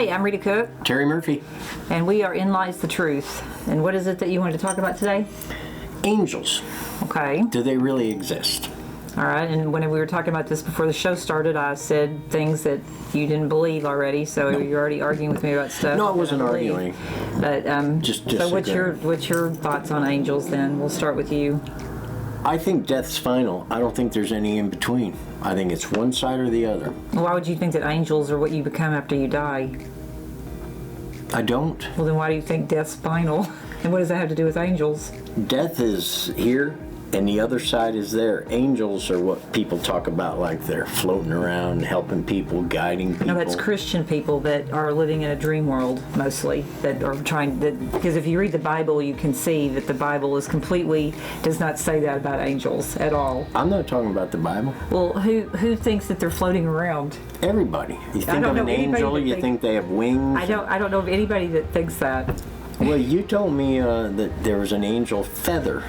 Hey, I'm Rita Cook. Terry Murphy. And we are In Lies the Truth. And what is it that you wanted to talk about today? Angels. Okay. Do they really exist? All right, and when we were talking about this before the show started, I said things that you didn't believe already, so you're already arguing with me about stuff. No, I wasn't arguing. But just so what's your thoughts on angels then? We'll start with you. I think death's final. I don't think there's any in between. I think it's one side or the other. Why would you think that angels are what you become after you die? I don't. Well, then why do you think death's final? And what does that have to do with angels? Death is here, and the other side is there. Angels are what people talk about, like they're floating around, helping people, guiding people. No, that's Christian people that are living in a dream world, mostly, that are trying to, because if you read the Bible, you can see that the Bible does not say that about angels at all. I'm not talking about the Bible. Well, who thinks that they're floating around? Everybody. You think of an angel, you think they have wings? I don't know of anybody that thinks that. Well, you told me that there was an angel feather.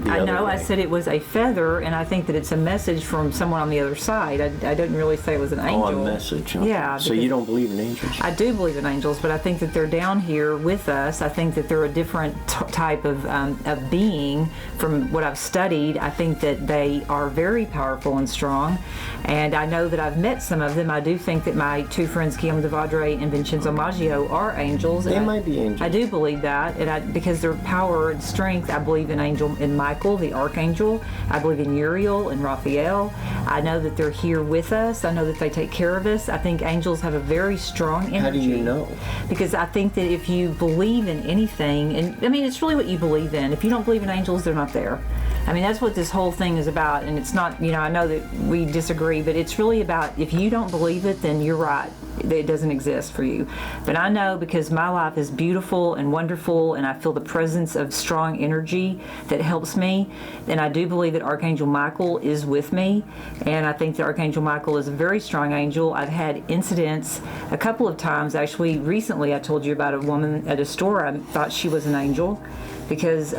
I know. I said it was a feather, and I think that it's a message from someone on the other side. I didn't really say it was an angel. Oh, a message. Huh? Yeah. So you don't believe in angels? I do believe in angels, but I think that they're down here with us. I think that they're a different type of being from what I've studied. I think that they are very powerful and strong, and I know that I've met some of them. I do think that my two friends, Guillaume de Vaudrey and Vincenzo Maggio, are angels. They might be angels. I do believe that, and because their power and strength, I believe in Michael, the archangel. I believe in Uriel and Raphael. I know that they're here with us. I know that they take care of us. I think angels have a very strong energy. How do you know? Because I think that if you believe in anything, and I mean, it's really what you believe in. If you don't believe in angels, they're not there. I mean, that's what this whole thing is about, and it's not, I know that we disagree, but it's really about, if you don't believe it, then you're right. It doesn't exist for you. But I know, because my life is beautiful and wonderful, and I feel the presence of strong energy that helps me, and I do believe that Archangel Michael is with me, and I think that Archangel Michael is a very strong angel. I've had incidents a couple of times, actually. Recently, I told you about a woman at a store. I thought she was an angel, because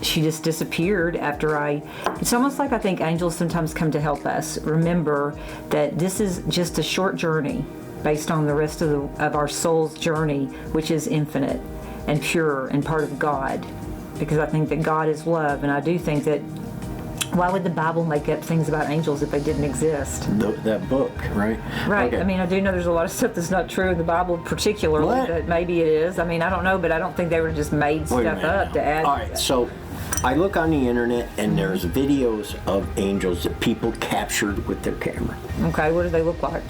she just disappeared after it's almost like I think angels sometimes come to help us. Remember that this is just a short journey based on the rest of our soul's journey, which is infinite and pure and part of God, because I think that God is love, and I do think that why would the Bible make up things about angels if they didn't exist? That book, right? Right. Okay. I mean, I do know there's a lot of stuff that's not true in the Bible, particularly, but maybe it is. I mean, I don't know, but I don't think they were just made stuff up to add. All right, so I look on the internet, and there's videos of angels that people captured with their camera. Okay, what do they look like?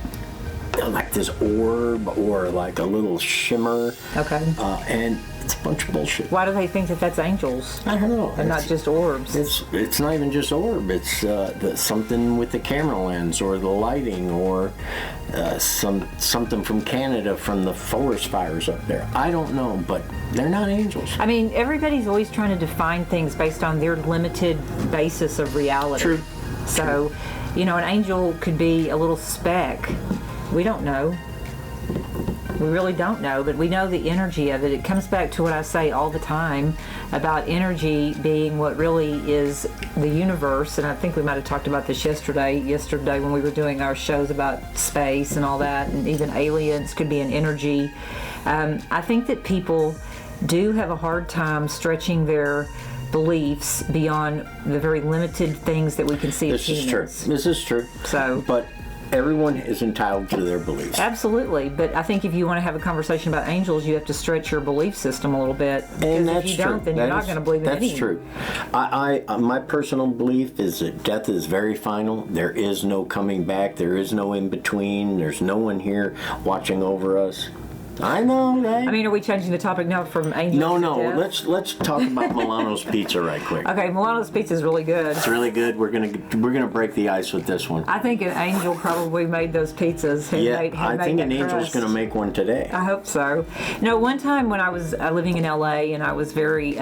Like this orb or like a little shimmer. Okay. And it's a bunch of bullshit. Why do they think that that's angels? I don't know. And not just orbs. It's not even just orb. It's something with the camera lens or the lighting or something from Canada from the forest fires up there. I don't know, but they're not angels. I mean, everybody's always trying to define things based on their limited basis of reality. True. So, an angel could be a little speck. We don't know. We really don't know, but we know the energy of it. It comes back to what I say all the time about energy being what really is the universe, and I think we might have talked about this yesterday when we were doing our shows about space and all that, and even aliens could be an energy. I think that people do have a hard time stretching their beliefs beyond the very limited things that we can see as humans. This is true. But everyone is entitled to their beliefs. Absolutely, but I think if you want to have a conversation about angels, you have to stretch your belief system a little bit. And that's if you don't, then you're not going to believe in anything. That's true. My personal belief is that death is very final. There is no coming back. There is no in between. There's no one here watching over us. I know, right? I mean, are we changing the topic now from angels No. to death? Let's talk about Milano's Pizza right quick. Okay, Milano's Pizza is really good. It's really good. We're gonna break the ice with this one. I think an angel probably made those pizzas. I think an angel's gonna make one today. I hope so. One time when I was living in LA, and I was very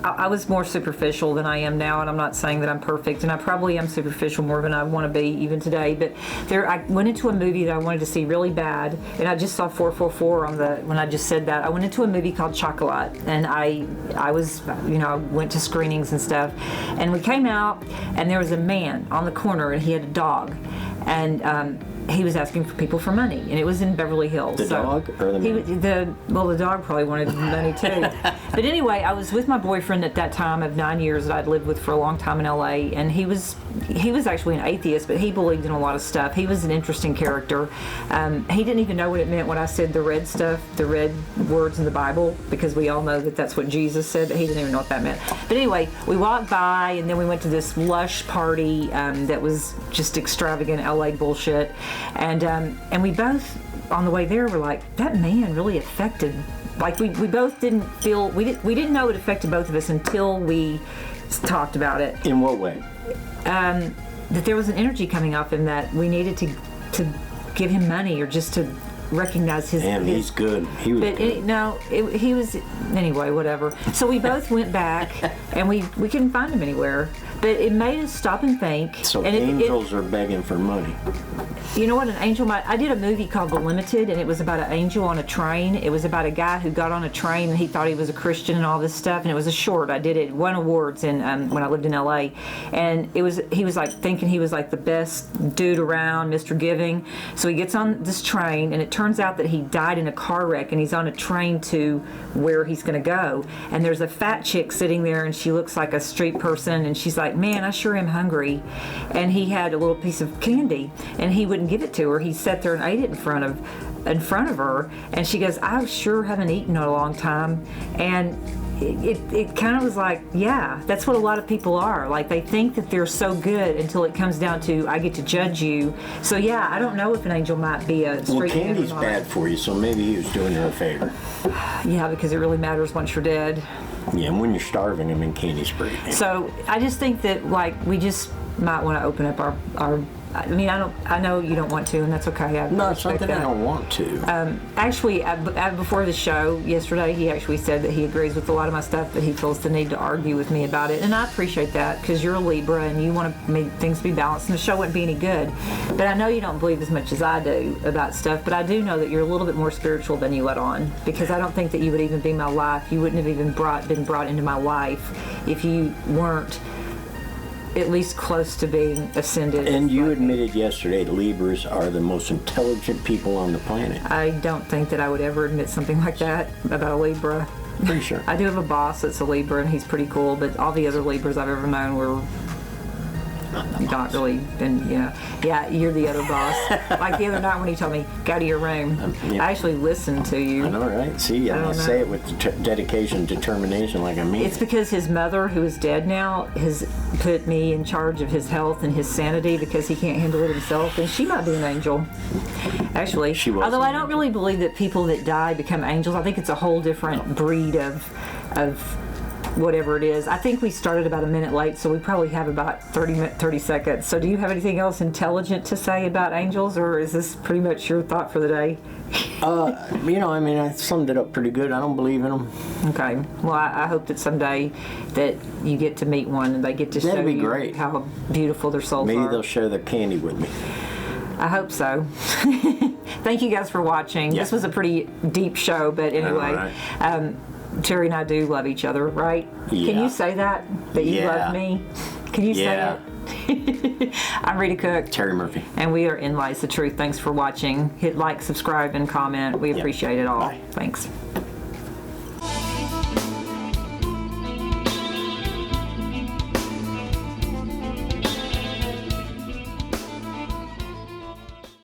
I was more superficial than I am now, and I'm not saying that I'm perfect, and I probably am superficial more than I want to be even today, but I went into a movie that I wanted to see really bad, and I just saw 444 when I just said that. I went into a movie called Chocolat, and I went to screenings and stuff, and we came out, and there was a man on the corner, and he had a dog, and he was asking for people for money, and it was in Beverly Hills. The dog or the man? The dog probably wanted money too. But anyway, I was with my boyfriend at that time of 9 years that I'd lived with for a long time in LA, and he was actually an atheist, but he believed in a lot of stuff. He was an interesting character. He didn't even know what it meant when I said the red stuff, the red words in the Bible, because we all know that that's what Jesus said, but he didn't even know what that meant. But anyway, we walked by, and then we went to this lush party that was just extravagant LA bullshit. And we both, on the way there, were like, that man really affected, like we both didn't feel, we didn't know it affected both of us until we talked about it. In what way? That there was an energy coming off him that we needed to give him money or just to recognize his. Damn, he's good. He was good. He was, anyway, whatever. So we both went back and we couldn't find him anywhere. But it made us stop and think. So and angels are begging for money. You know what an angel might... I did a movie called The Limited, and it was about an angel on a train. It was about a guy who got on a train, and he thought he was a Christian and all this stuff, and it was a short. I did it, won awards when I lived in LA. And he was like thinking he was like the best dude around, Mr. Giving. So he gets on this train, and it turns out that he died in a car wreck, and he's on a train to where he's going to go. And there's a fat chick sitting there, and she looks like a street person, and she's like, man, I sure am hungry. And he had a little piece of candy, and he wouldn't give it to her. He sat there and ate it in front of her, and she goes, I sure haven't eaten in a long time. And it kind of was like, yeah, that's what a lot of people are. Like, they think that they're so good until it comes down to, I get to judge you. So yeah, I don't know if an angel might be a straight. Well, candy's bad for you, so maybe he was doing her a favor. Yeah, because it really matters once you're dead. Yeah, and when you're starving, I mean, candy's pretty bad. So I just think that, like, we just might want to open up our I mean, I know you don't want to, and that's okay. No, it's not that I don't want to. Actually, before the show yesterday, he actually said that he agrees with a lot of my stuff, but he feels the need to argue with me about it. And I appreciate that, because you're a Libra, and you want to make things be balanced, and the show wouldn't be any good. But I know you don't believe as much as I do about stuff, but I do know that you're a little bit more spiritual than you let on, because I don't think that you would even be my life. You wouldn't have even been brought into my life if you weren't at least close to being ascended. And you admitted yesterday Libras are the most intelligent people on the planet. I don't think that I would ever admit something like that about a Libra. Pretty sure. I do have a boss that's a Libra, and he's pretty cool, but all the other Libras I've ever known were not really been, yeah, you're the other boss. Like the other night when he told me, go to your room, I actually listened to you. I know, right? See, I say it with dedication and determination like I mean. It's because his mother, who is dead now, has put me in charge of his health and his sanity because he can't handle it himself, and she might be an angel. Actually, she was. Although I don't really believe that people that die become angels. I think it's a whole different breed of whatever it is. I think we started about a minute late, so we probably have about 30 seconds. So do you have anything else intelligent to say about angels, or is this pretty much your thought for the day? I mean, I summed it up pretty good. I don't believe in them. Okay. Well, I hope that someday that you get to meet one and they get to show you great. How beautiful their souls are. Maybe they'll share their candy with me. I hope so. Thank you guys for watching. Yeah. This was a pretty deep show, but anyway. Right. Terry and I do love each other, right? Yeah. Can you say that you love me? Can you say it? I'm Rita Cook. Terry Murphy. And we are In Lies the Truth. Thanks for watching. Hit like, subscribe, and comment. We appreciate it all. Bye. Thanks.